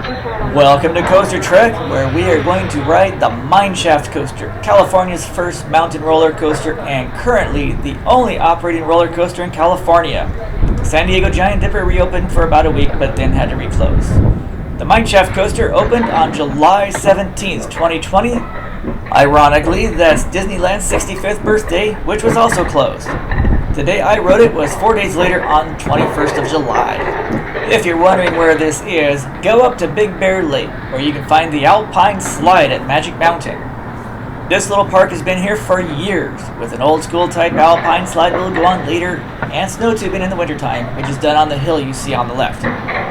Welcome to Coaster Trek, where we are going to ride the Mineshaft Coaster, California's first mountain roller coaster and currently the only operating roller coaster in California. San Diego Giant Dipper reopened for about a week but then had to reclose. The Mineshaft Coaster opened on July 17th, 2020. Ironically, that's Disneyland's 65th birthday, which was also closed. The day I rode it was 4 days later on 21st of July. If you're wondering where this is, go up to Big Bear Lake, where you can find the Alpine slide at Magic Mountain. This little park has been here for years, with an old school type Alpine slide that will go on later, and snow tubing in the wintertime, which is done on the hill you see on the left.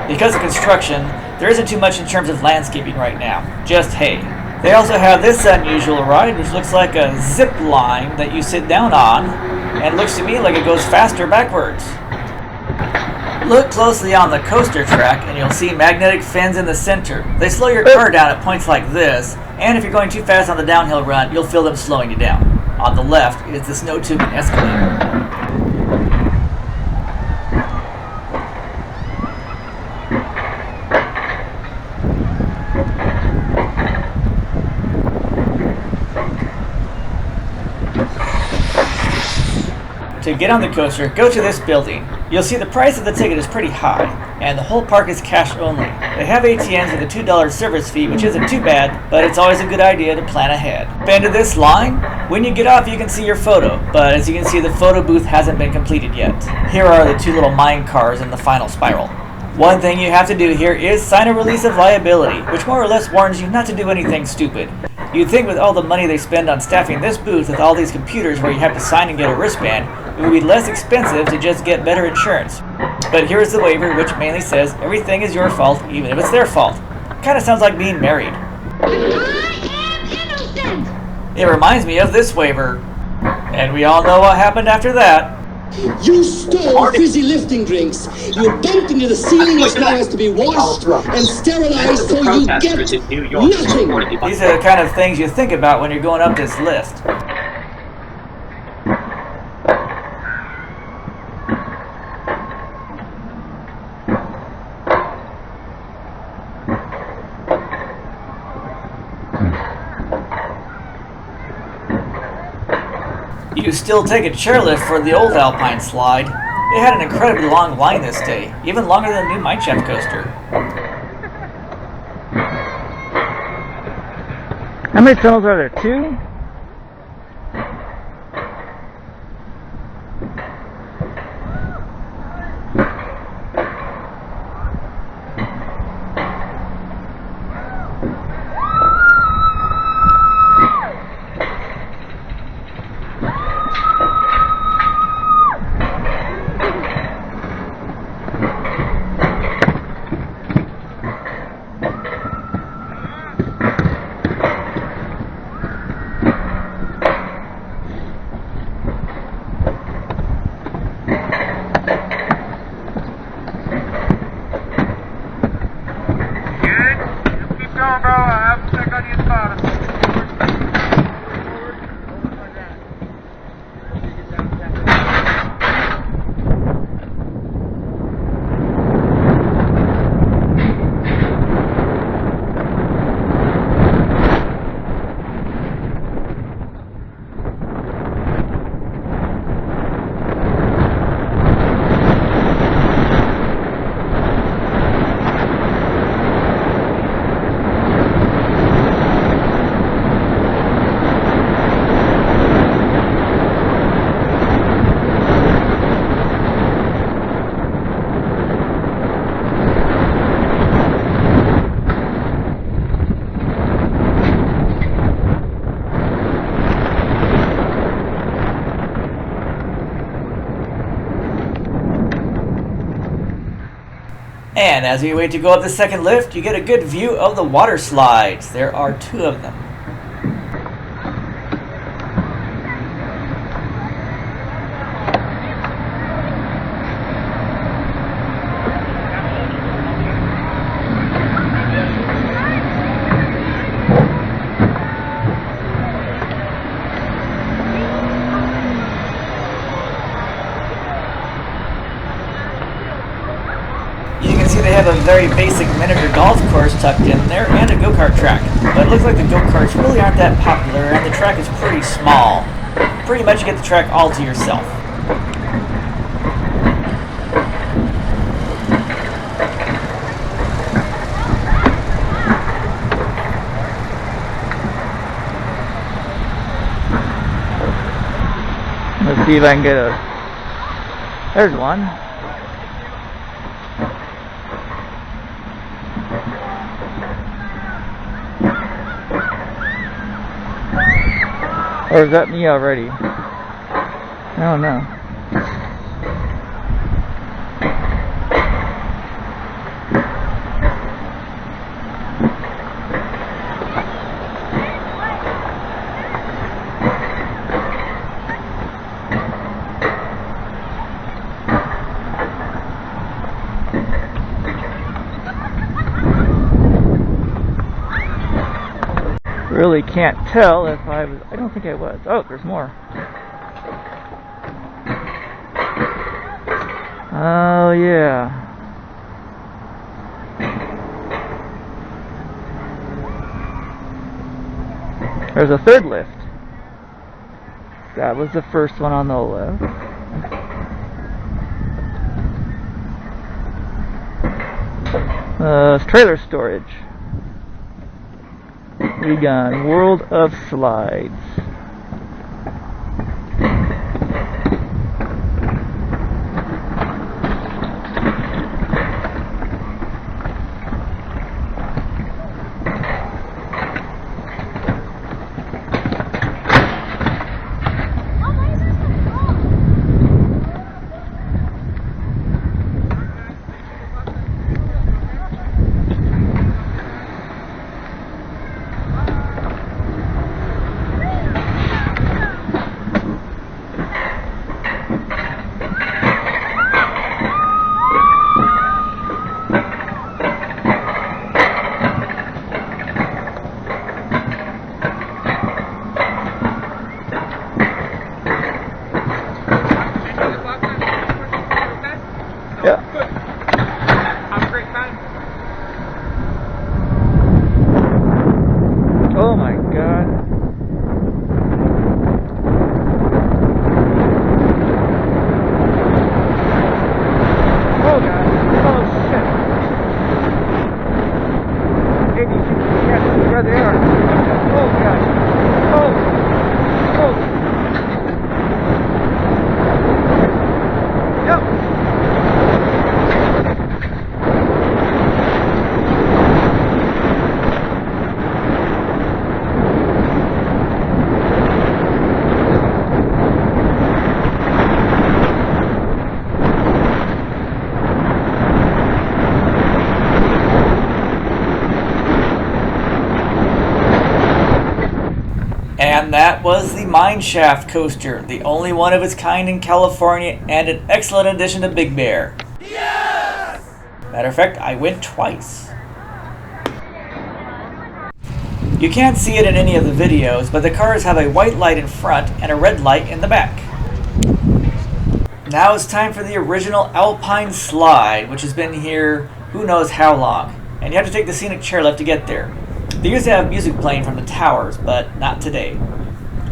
Because of construction, there isn't too much in terms of landscaping right now, just hay. They also have this unusual ride, which looks like a zip line that you sit down on, and it looks to me like it goes faster backwards. Look closely on the coaster track and you'll see magnetic fins in the center. They slow your car down at points like this, and if you're going too fast on the downhill run, you'll feel them slowing you down. On the left is the snow tubing escalator. To get on the coaster, go to this building. You'll see the price of the ticket is pretty high, and the whole park is cash only. They have ATMs with a $2 service fee, which isn't too bad, but it's always a good idea to plan ahead. Bend to this line. When you get off, you can see your photo, but as you can see, the photo booth hasn't been completed yet. Here are the two little mine cars in the final spiral. One thing you have to do here is sign a release of liability, which more or less warns you not to do anything stupid. You'd think with all the money they spend on staffing this booth with all these computers where you have to sign and get a wristband, it would be less expensive to just get better insurance. But here's the waiver, which mainly says everything is your fault, even if it's their fault. Kinda sounds like being married. I am innocent! It reminds me of this waiver. And we all know what happened after that. You stole fizzy lifting drinks. You bumped into the ceiling which now has to be washed and sterilized so you get nothing. These are the kind of things you think about when you're going up this list. You still take a chairlift for the old Alpine slide. It had an incredibly long line this day, even longer than the new Mineshaft coaster. How many tunnels are there? 2? And as we wait to go up the second lift, you get a good view of the water slides. There are 2 of them. have a very basic miniature golf course tucked in there and a go-kart track. But it looks like the go-karts really aren't that popular and the track is pretty small. Pretty much you get the track all to yourself. Let's see if I can get a... There's one. Or is that me already? I don't know. Really can't tell if I was. I don't think I was. Oh, there's more. Oh yeah. There's a third lift. That was the first one on the left. Trailer storage. We got World of Slides. Yeah. Good. Have a great time. Oh my god. Oh god. Oh shit. Maybe you can't see where they are. Oh god. Oh. Oh. Yep. And that was the Mineshaft coaster, the only one of its kind in California and an excellent addition to Big Bear. Yes! Matter of fact, I went twice. You can't see it in any of the videos, but the cars have a white light in front and a red light in the back. Now it's time for the original Alpine slide, which has been here who knows how long. And you have to take the scenic chairlift to get there. They used to have music playing from the towers, but not today.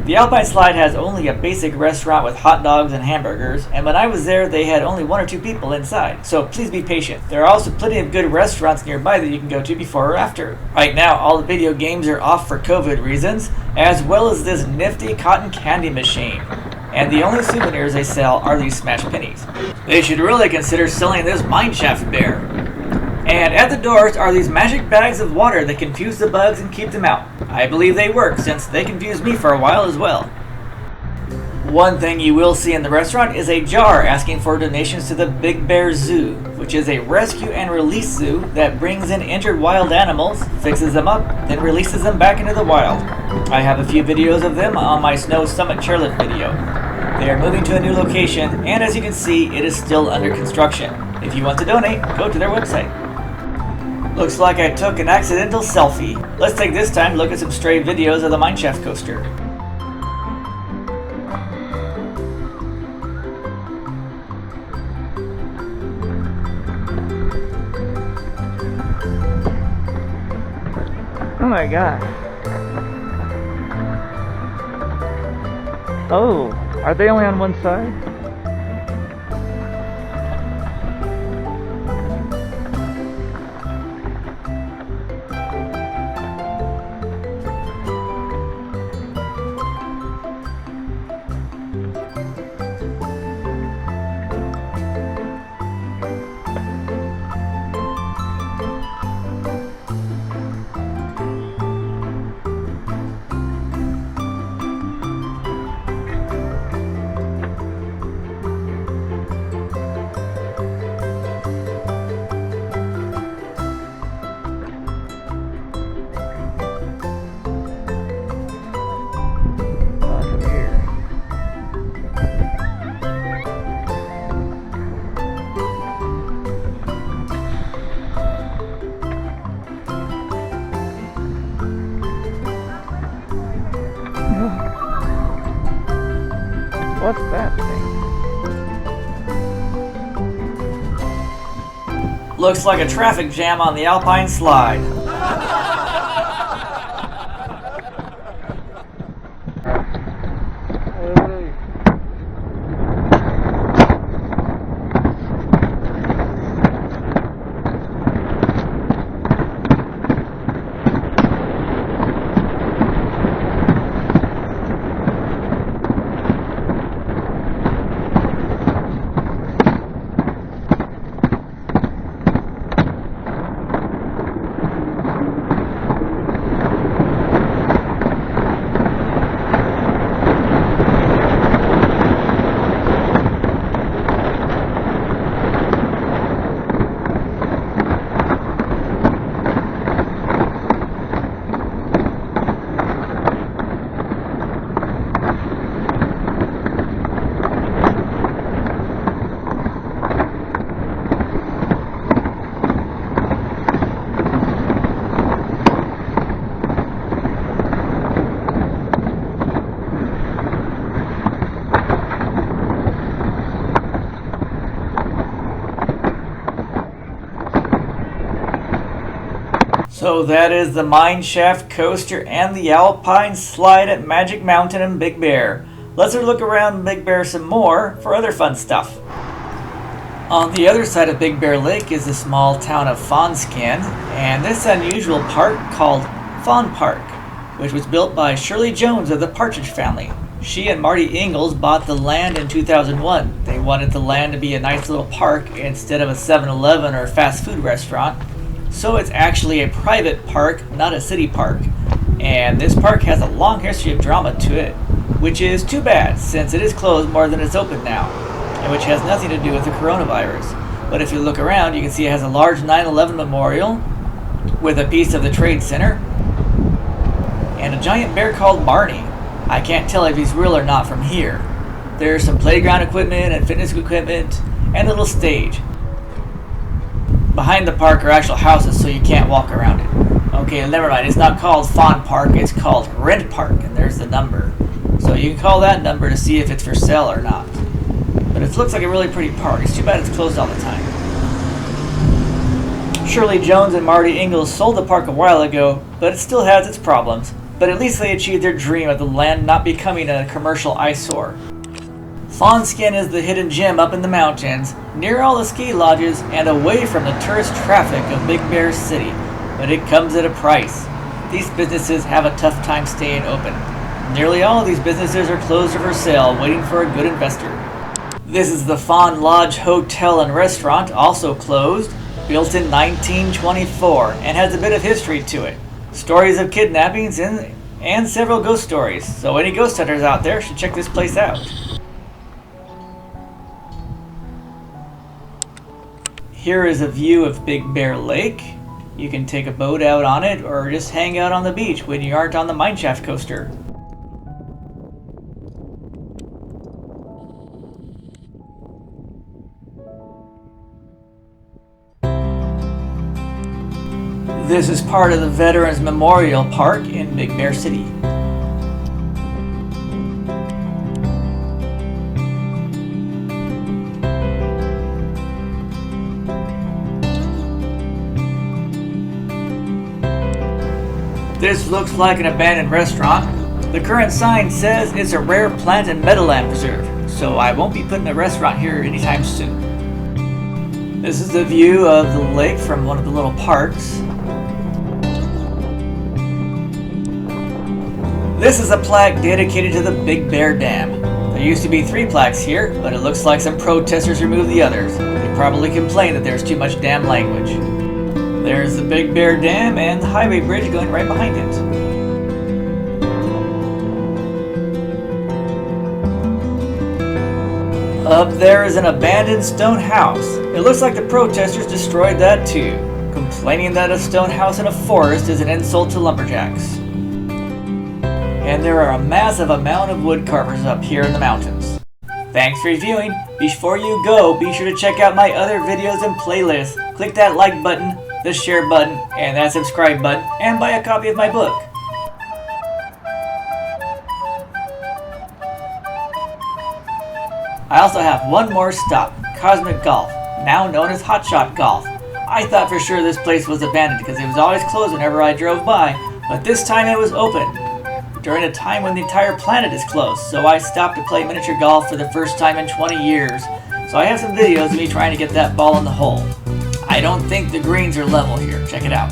The Alpine slide has only a basic restaurant with hot dogs and hamburgers, and when I was there they had only 1 or 2 people inside, so please be patient. There are also plenty of good restaurants nearby that you can go to before or after. Right now all the video games are off for COVID reasons, as well as this nifty cotton candy machine. And the only souvenirs they sell are these smashed pennies. They should really consider selling this Mineshaft bear. And at the doors are these magic bags of water that confuse the bugs and keep them out. I believe they work, since they confused me for a while as well. One thing you will see in the restaurant is a jar asking for donations to the Big Bear Zoo, which is a rescue and release zoo that brings in injured wild animals, fixes them up, then releases them back into the wild. I have a few videos of them on my Snow Summit chairlift video. They are moving to a new location, and as you can see, it is still under construction. If you want to donate, go to their website. Looks like I took an accidental selfie. Let's take this time to look at some stray videos of the Mineshaft coaster. Oh my god. Oh, are they only on one side? What's that thing? Looks like a traffic jam on the Alpine slide. So that is the Mine Shaft Coaster and the Alpine Slide at Magic Mountain and Big Bear. Let's look around Big Bear some more for other fun stuff. On the other side of Big Bear Lake is the small town of Fawn, and this unusual park called Fawn Park, which was built by Shirley Jones of the Partridge Family. She and Marty Ingalls bought the land in 2001. They wanted the land to be a nice little park instead of a 7-Eleven or fast food restaurant. So it's actually a private park, not a city park. And this park has a long history of drama to it, which is too bad since it is closed more than it's open now, and which has nothing to do with the coronavirus. But if you look around, you can see it has a large 9/11 memorial with a piece of the Trade Center and a giant bear called Barney. I can't tell if he's real or not from here. There's some playground equipment and fitness equipment and a little stage. Behind the park are actual houses, so you can't walk around it. Okay, never mind. It's not called Fawn Park. It's called Rent Park, and there's the number. So you can call that number to see if it's for sale or not. But it looks like a really pretty park. It's too bad it's closed all the time. Shirley Jones and Marty Ingalls sold the park a while ago, but it still has its problems. But at least they achieved their dream of the land not becoming a commercial eyesore. Fawnskin is the hidden gem up in the mountains, near all the ski lodges and away from the tourist traffic of Big Bear City, but it comes at a price. These businesses have a tough time staying open. Nearly all of these businesses are closed or for sale, waiting for a good investor. This is the Fawn Lodge Hotel and Restaurant, also closed, built in 1924, and has a bit of history to it. Stories of kidnappings and several ghost stories, so any ghost hunters out there should check this place out. Here is a view of Big Bear Lake. You can take a boat out on it or just hang out on the beach when you aren't on the mineshaft coaster. This is part of the Veterans Memorial Park in Big Bear City. This looks like an abandoned restaurant. The current sign says it's a rare plant and meadowland preserve, so I won't be putting a restaurant here anytime soon. This is the view of the lake from one of the little parks. This is a plaque dedicated to the Big Bear Dam. There used to be 3 plaques here, but it looks like some protesters removed the others. They probably complained that there's too much dam language. There's the Big Bear Dam and the highway bridge going right behind it. Up there is an abandoned stone house. It looks like the protesters destroyed that too, complaining that a stone house in a forest is an insult to lumberjacks. And there are a massive amount of wood carvers up here in the mountains. Thanks for viewing. Before you go, be sure to check out my other videos and playlists. Click that like button, the share button, and that subscribe button, and buy a copy of my book. I also have one more stop, Cosmic Golf, now known as Hot Shot Golf. I thought for sure this place was abandoned because it was always closed whenever I drove by, but this time it was open during a time when the entire planet is closed, so I stopped to play miniature golf for the first time in 20 years. So I have some videos of me trying to get that ball in the hole. I don't think the greens are level here. Check it out.